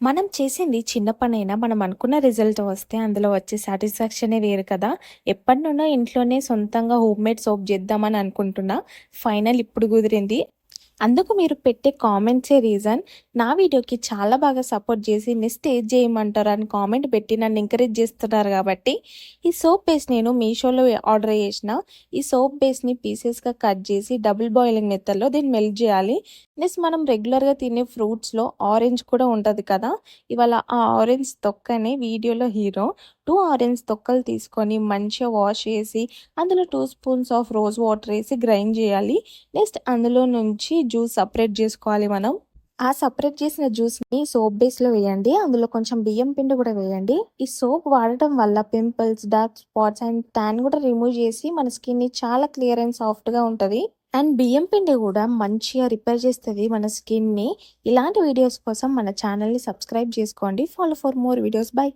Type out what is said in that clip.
మనం చేసింది చిన్న పనైనా మనం అనుకున్న రిజల్ట్ వస్తే అందులో వచ్చే సాటిస్ఫాక్షనే వేరు కదా! ఎప్పటినుండో ఇంట్లోనే సొంతంగా హోమ్‌మేడ్ సోప్ చేద్దామని అనుకుంటున్నా. ఫైనల్ ఇప్పుడు కుదిరింది. అందుకు మీరు పెట్టే కామెంట్సే రీజన్. నా వీడియోకి చాలా బాగా సపోర్ట్ చేసి నెక్స్ట్ ఏది చేయమంటారు అని కామెంట్ పెట్టి నన్ను ఎంకరేజ్ చేస్తున్నారు కాబట్టి, ఈ సోప్ బేస్ నేను మీషోలో ఆర్డర్ చేసిన. ఈ సోప్ బేస్‌ని పీసెస్‌గా కట్ చేసి డబుల్ బాయిలింగ్ మెథడ్‌లో దీన్ని మెల్ట్ చేయాలి. నెక్స్ట్ మనం రెగ్యులర్‌గా తినే ఫ్రూట్స్‌లో ఆరెంజ్ కూడా ఉంటది కదా! ఇవాళ ఆ ఆరెంజ్ తొక్కనే వీడియోలో హీరో. 2 ఆరెంజ్ తొక్కలు తీసుకొని మంచిగా వాష్ చేసి అందులో 2 spoons of rose water AC grind చేయాలి. నెక్స్ట్ అందులో నుంచి జ్యూస్ సెపరేట్ చేసుకోవాలి మనం. ఆ సెపరేట్ చేసిన జ్యూస్‌ని సోప్ బేస్‌లో వేయండి. అందులో కొంచెం బియ్యం పిండి కూడా వేయండి. ఈ సోప్ వాడటం వల్ల pimples, dark spots and tan కూడా రిమూవ్ చేసి మన స్కిన్‌ని చాలా క్లియర్ అండ్ సాఫ్ట్‌గా ఉంటది. అండ్ బియ్యం పిండి కూడా మంచిగా రిపేర్ చేస్తది మన స్కిన్‌ని. ఇలాంటి వీడియోస్ కోసం మన ఛానల్‌ని సబ్స్క్రైబ్ చేసుకోండి. Follow for more videos. By.